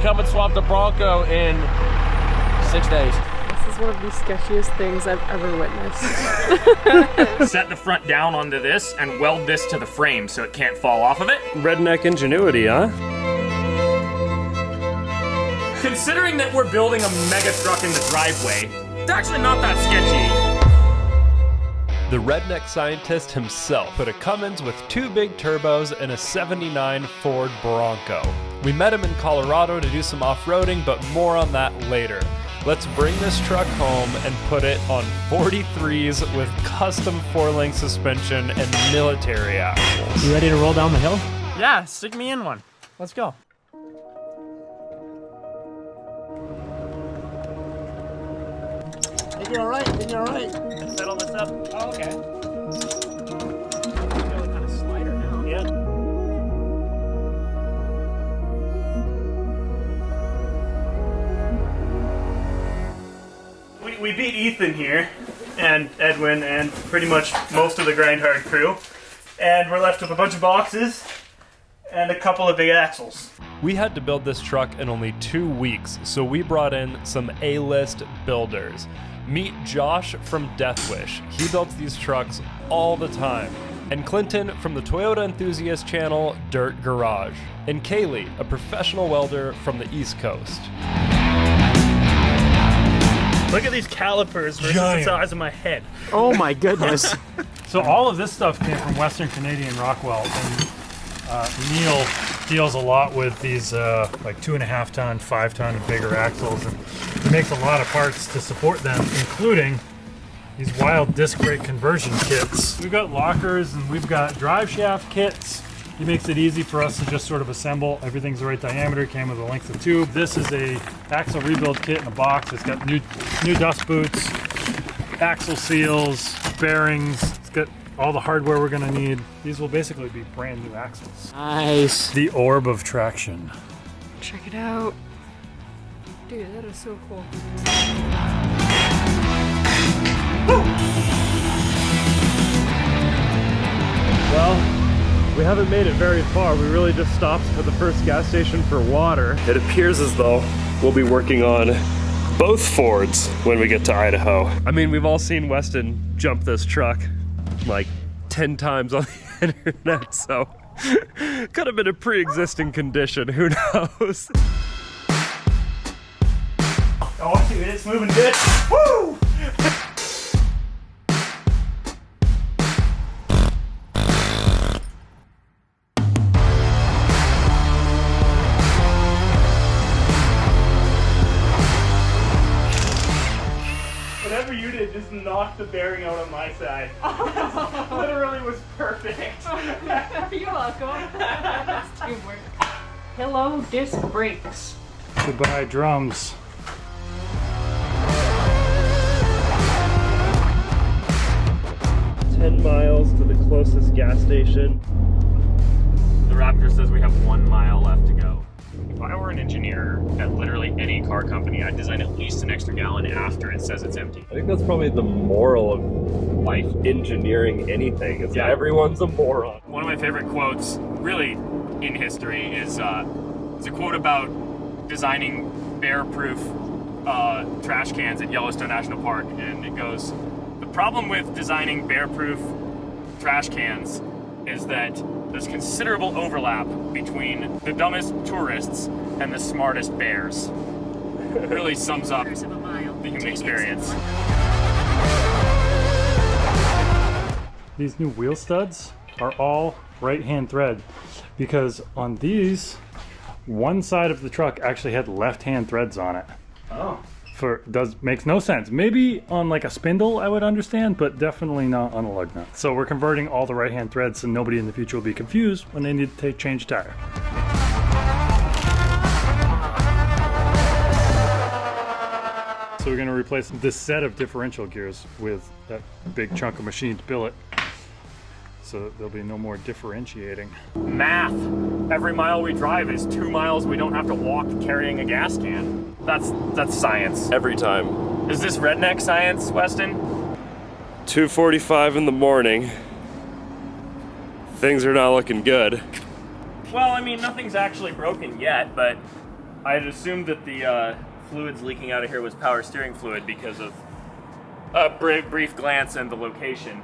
come and swap the Bronco in 6 days. This is one of the sketchiest things I've ever witnessed. Set the front down onto this and weld this to the frame so it can't fall off of it. Redneck ingenuity, huh? Considering that we're building a mega truck in the driveway, it's actually not that sketchy. The redneck scientist himself put a Cummins with 2 big turbos and a '79 Ford Bronco. We met him in Colorado to do some off-roading, but more on that later. Let's bring this truck home and put it on 43s with custom 4-link suspension and military axles. You ready to roll down the hill? Yeah, stick me in one. Let's go. Think you're all right, think you're all right. Settle this up. Oh, okay. Feeling kind of slider now. Yeah. We beat Ethan here, and Edwin, and pretty much most of the Grind Hard crew. And we're left with a bunch of boxes and a couple of big axles. We had to build this truck in only 2 weeks, so we brought in some A-list builders. Meet Josh from Death Wish. He builds these trucks all the time. And Clinton from the Toyota enthusiast channel Dirt Garage. And Kaylee, a professional welder from the East Coast. Look at these calipers versus the size of my head. Oh my goodness. So all of this stuff came from Western Canadian Rockwell, and Neil deals a lot with these like 2.5 ton, 5 ton and bigger axles, and he makes a lot of parts to support them, including these wild disc brake conversion kits. We've got lockers and we've got drive shaft kits. He makes it easy for us to just sort of assemble. Everything's the right diameter, came with a length of tube. This is a axle rebuild kit in a box. It's got new dust boots, axle seals, bearings. It's got all the hardware we're gonna need. These will basically be brand new axles. Nice. The orb of traction. Check it out. Dude, that is so cool. Well, we haven't made it very far. We really just stopped for the first gas station for water. It appears as though we'll be working on both Fords when we get to Idaho. I mean, we've all seen Weston jump this truck like 10 times on the internet, so could have been a pre-existing condition, who knows? Oh, dude, it's moving good. Woo! Whatever you did just knocked the bearing out on my side. Literally was perfect. You're welcome. That's teamwork. Hello, disc brakes. Goodbye, drums. Miles to the closest gas station. The Raptor says we have 1 mile left to go. If I were an engineer at literally any car company, I'd design at least an extra gallon after it says it's empty. I think that's probably the moral of life, engineering anything, is that everyone's a moron. One of my favorite quotes, really in history, is a quote about designing bear-proof trash cans at Yellowstone National Park, and it goes, "The problem with designing bear-proof trash cans is that there's considerable overlap between the dumbest tourists and the smartest bears." It really sums up the human experience. These new wheel studs are all right-hand thread, because on these, one side of the truck actually had left-hand threads on it. Oh. Makes no sense. Maybe on like a spindle I would understand, but definitely not on a lug nut. So we're converting all the right-hand threads so nobody in the future will be confused when they need to change tire. So we're going to replace this set of differential gears with that big chunk of machined billet, so there'll be no more differentiating. Math. Every mile we drive is 2 miles we don't have to walk carrying a gas can. That's science. Every time. Is this redneck science, Weston? 2:45 in the morning. Things are not looking good. Well, I mean, nothing's actually broken yet, but I had assumed that the fluids leaking out of here was power steering fluid because of a brief glance and the location.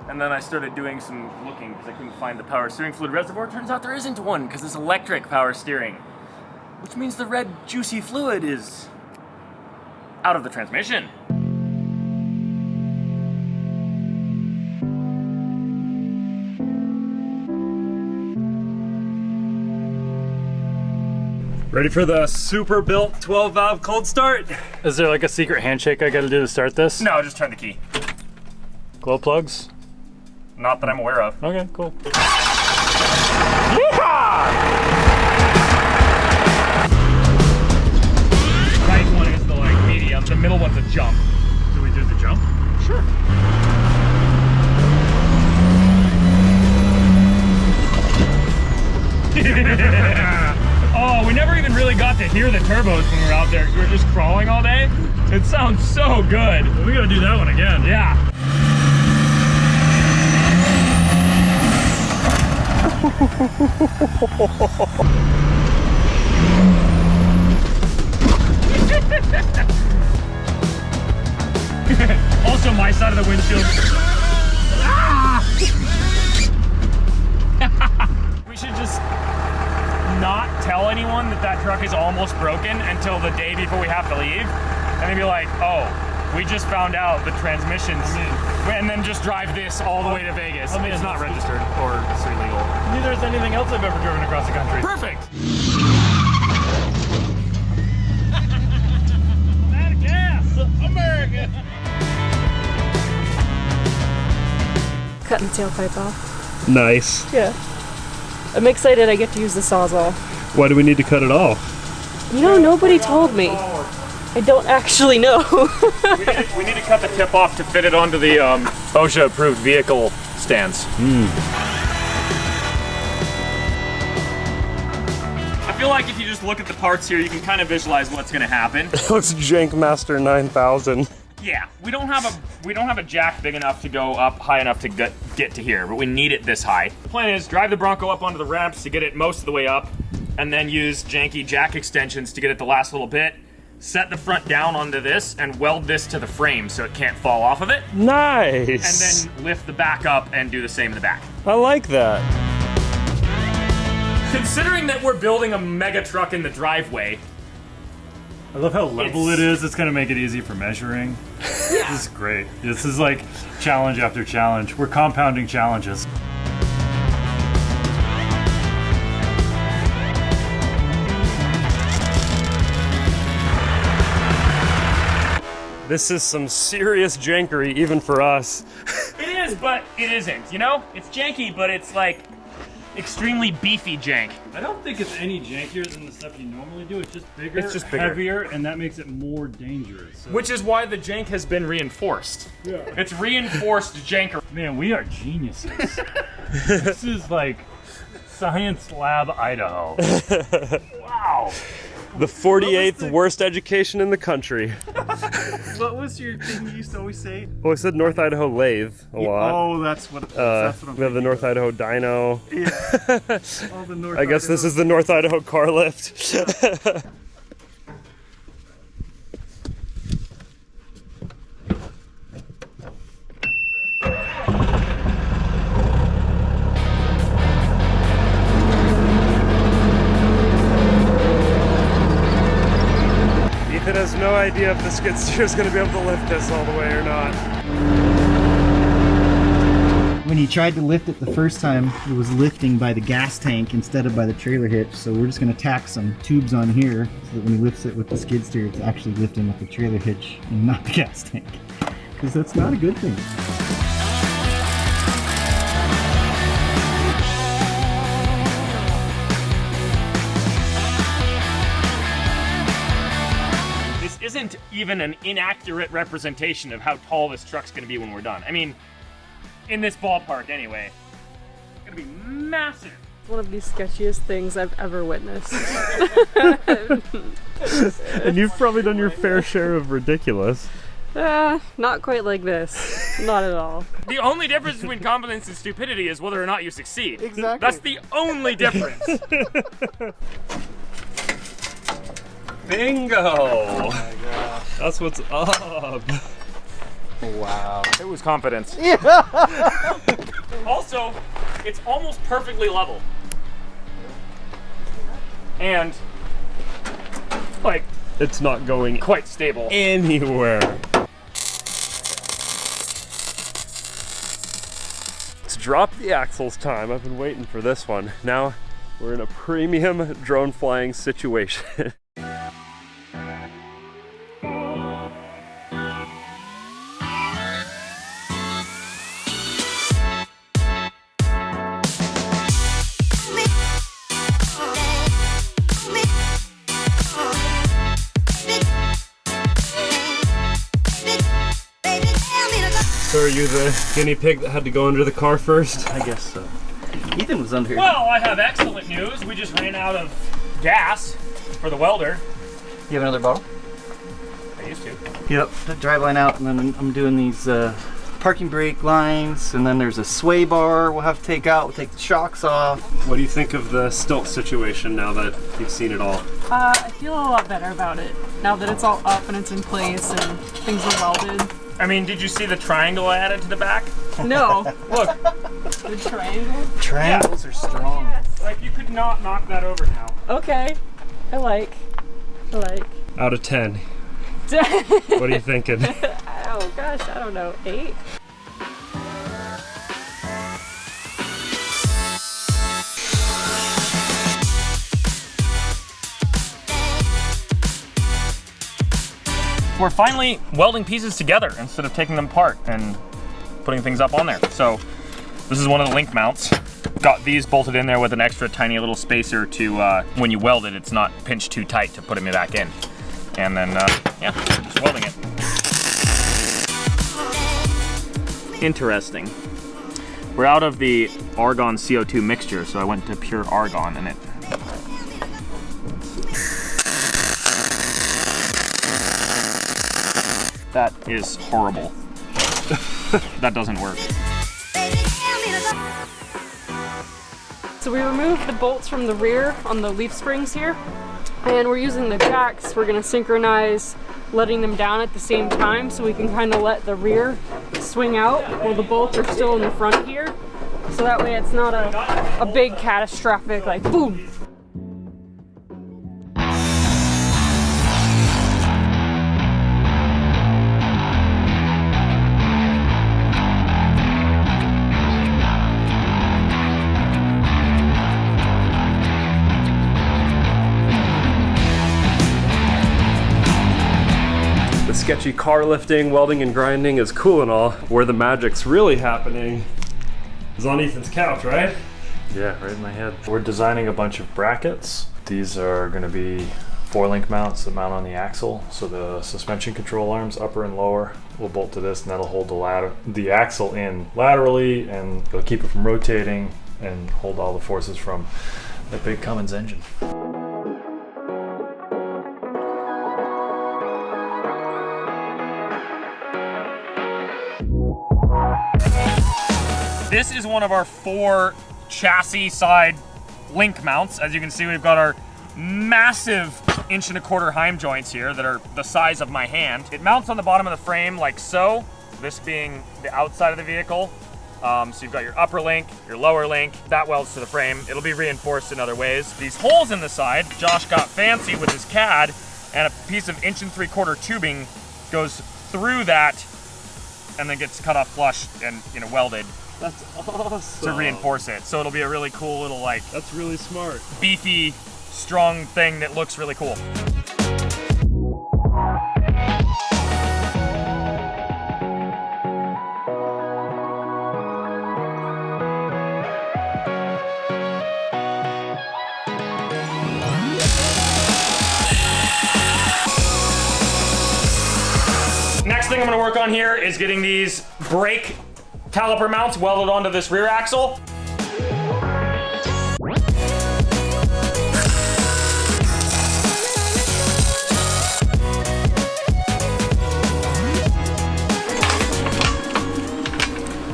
And then I started doing some looking because I couldn't find the power steering fluid reservoir. Turns out there isn't one because it's electric power steering, which means the red juicy fluid is out of the transmission. Ready for the super built 12 valve cold start? Is there like a secret handshake I gotta do to start this? No, just turn the key. Glow plugs? Not that I'm aware of. Okay, cool. Right one is the like medium, the middle one's a jump. Do we do the jump? Sure. Oh, we never even really got to hear the turbos when we were out there. We were just crawling all day. It sounds so good. Well, we gotta do that one again. Yeah. Also, my side of the windshield. We should just not tell anyone that that truck is almost broken until the day before we have to leave, and then be like, oh, we just found out the transmissions, and then just drive this all the way to Vegas. It's not registered or it's illegal. Neither is anything else I've ever driven across the country. Perfect. Out of gas, America. Cutting tailpipe off. Nice. Yeah. I'm excited I get to use the Sawzall. Why do we need to cut it off? You know, nobody told me. I don't actually know. we need to cut the tip off to fit it onto the OSHA approved vehicle stands. I feel like if you just look at the parts here, you can kind of visualize what's going to happen. It looks Jank Master 9000. Yeah, we don't have a jack big enough to go up high enough to get to here, but we need it this high. The plan is drive the Bronco up onto the ramps to get it most of the way up, and then use janky jack extensions to get it the last little bit. Set the front down onto this and weld this to the frame so it can't fall off of it. Nice. And then lift the back up and do the same in the back. I like that. Considering that we're building a mega truck in the driveway, I love how level it is. It's gonna make it easy for measuring. This is great. This is like challenge after challenge. We're compounding challenges. This is some serious jankery even for us. it is, but it isn't, you know? It's janky, but it's like extremely beefy jank. I don't think it's any jankier than the stuff you normally do. It's just bigger, It's just bigger. heavier, and that makes it more dangerous. So. Which is why the jank has been reinforced. Yeah. It's reinforced janker. Man, we are geniuses. This is like Science Lab Idaho. Wow. The 48th worst education in the country. What was your thing you used to always say? Well, I said North Idaho lathe a lot. Oh, that's what I'm We have the North Idaho dyno. Yeah. All the North I guess this is the North Idaho car lift. Ethan has no idea if the skid steer is going to be able to lift this all the way or not. When he tried to lift it the first time, it was lifting by the gas tank instead of by the trailer hitch. So we're just going to tack some tubes on here so that when he lifts it with the skid steer, it's actually lifting with the trailer hitch and not the gas tank. Because that's not a good thing. Isn't even an inaccurate representation of how tall this truck's gonna be when we're done. I mean, in this ballpark anyway. It's gonna be massive. It's one of the sketchiest things I've ever witnessed. And you've probably done your fair share of ridiculous. Not quite like this. Not at all. The only difference between competence and stupidity is whether or not you succeed. Exactly. That's the only difference. Bingo! Oh my gosh. That's what's up. Wow. It was confidence. Also, it's almost perfectly level. And, like, It's not going quite stable. anywhere. It's drop the axles time. I've been waiting for this one. Now we're in a premium drone flying situation. So are you the guinea pig that had to go under the car first? I guess so. Ethan was under here. Well, I have excellent news. We just ran out of gas for the welder. You have another bottle? I used to. Yep. The drive line out, and then I'm doing these parking brake lines, and then there's a sway bar we'll have to take out. We'll take the shocks off. What do you think of the stilt situation now that you've seen it all? I feel a lot better about it now that it's all up and it's in place and things are welded. I mean, did you see the triangle I added to the back? No. Look, The triangle? Triangles are strong. like you could not knock that over now. Okay. I like. Out of 10. What are you thinking? Oh gosh, I don't know. 8? We're finally welding pieces together instead of taking them apart and putting things up on there. So this is one of the link mounts. Got these bolted in there with an extra tiny little spacer to, when you weld it, it's not pinched too tight to put them back in. And then, yeah, just welding it. Interesting. We're out of the argon CO2 mixture, so I went to pure argon and it. That is horrible. That doesn't work. So we removed the bolts from the rear on the leaf springs here, and we're using the jacks. We're gonna synchronize letting them down at the same time so we can kind of let the rear swing out while the bolts are still in the front here. So that way it's not a big catastrophic like boom. Sketchy car lifting, welding, and grinding is cool and all. Where the magic's really happening is on Ethan's couch, right? Yeah, right in my head. We're designing a bunch of brackets. These are going to be 4-link mounts that mount on the axle. So the suspension control arms, upper and lower, will bolt to this, and that'll hold the axle in laterally, and it'll keep it from rotating and hold all the forces from the big Cummins engine. This is one of our 4 chassis side link mounts. As you can see, we've got our massive 1.25" heim joints here that are the size of my hand. It mounts on the bottom of the frame like so, this being the outside of the vehicle. So you've got your upper link, your lower link, that welds to the frame. It'll be reinforced in other ways. These holes in the side, Josh got fancy with his CAD, and a piece of 1.75" tubing goes through that and then gets cut off flush and welded. That's awesome. To reinforce it. So it'll be a really cool little That's really smart. beefy, strong thing that looks really cool. Next thing I'm gonna work on here is getting these brake caliper mounts welded onto this rear axle.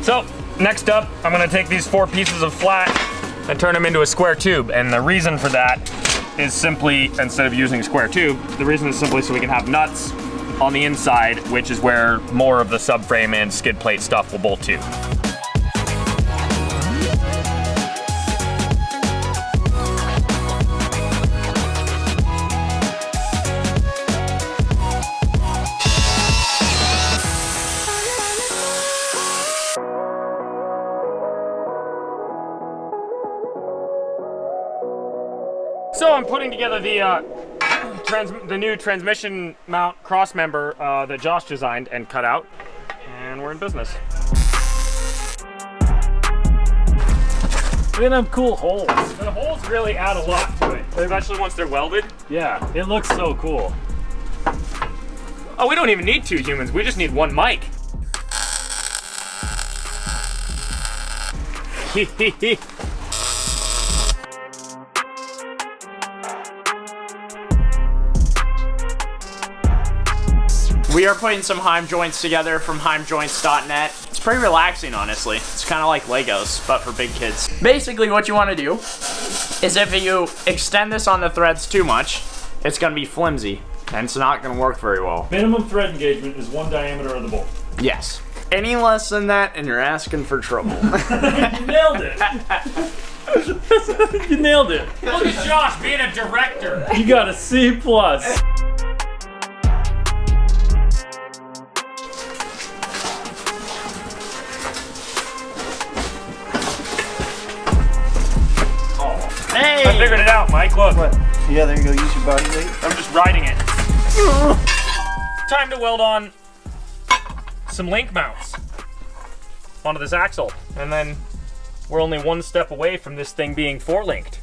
So, next up, I'm gonna take these 4 pieces of flat and turn them into a square tube. And the reason for that is simply, instead of using a square tube, the reason is simply so we can have nuts on the inside, which is where more of the subframe and skid plate stuff will bolt to. So I'm putting together the new transmission mount cross member that Josh designed and cut out, and we're in business. Look at them cool holes. The holes really add a lot to it, especially once they're welded. Yeah, it looks so cool. Oh, we don't even need 2 humans, we just need 1 mic. We are putting some Heim joints together from heimjoints.net. It's pretty relaxing, honestly. It's kind of like Legos, but for big kids. Basically, what you want to do is if you extend this on the threads too much, it's going to be flimsy, and it's not going to work very well. Minimum thread engagement is 1 diameter of the bolt. Yes. Any less than that, and you're asking for trouble. You nailed it. You nailed it. Look at Josh being a director. You got a C+. Hey! I figured it out, Mike, look. What? Yeah, there you go. Use your body weight. I'm just riding it. Time to weld on some link mounts onto this axle. And then we're only 1 step away from this thing being 4-linked.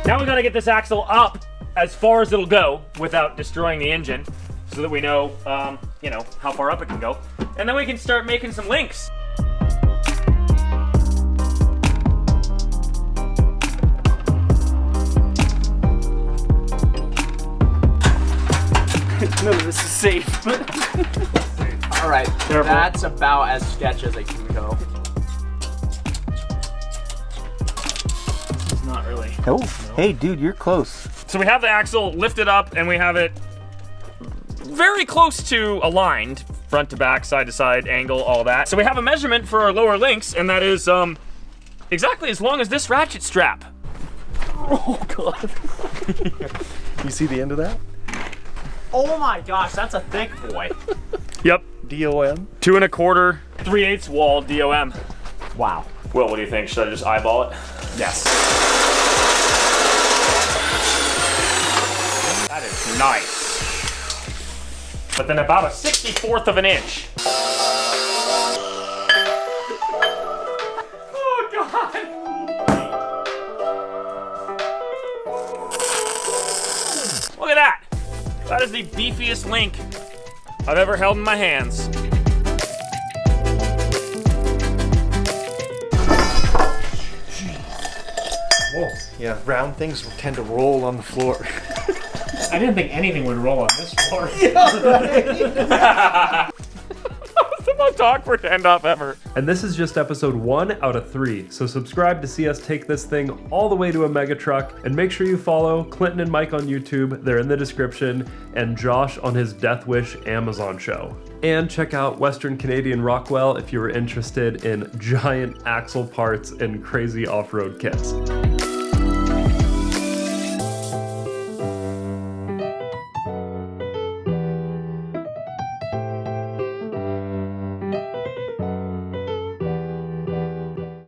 Now we gotta get this axle up as far as it'll go without destroying the engine, so that we know, you know, how far up it can go. And then we can start making some links. None of this is safe. All right, that's about as sketch as it can go. Not really. Oh, hey, dude, you're close. So we have the axle lifted up and we have it very close to aligned, front to back, side to side, angle, all that. So we have a measurement for our lower links, and that is exactly as long as this ratchet strap. Oh, God. You see the end of that? Oh my gosh, that's a thick boy. Yep. DOM? 2 1/4, 3/8 wall DOM. Wow. Will, what do you think? Should I just eyeball it? Yes. That is nice. But then about a 64th of an inch. Oh, God. Look at that. That is the beefiest link I've ever held in my hands. Whoa. Yeah, round things tend to roll on the floor. I didn't think anything would roll on this floor. That was the most awkward handoff ever. And this is just episode 1 out of 3, so subscribe to see us take this thing all the way to a mega truck, and make sure you follow Clinton and Mike on YouTube, they're in the description, and Josh on his Death Wish Amazon show. And check out Western Canadian Rockwell if you are interested in giant axle parts and crazy off-road kits.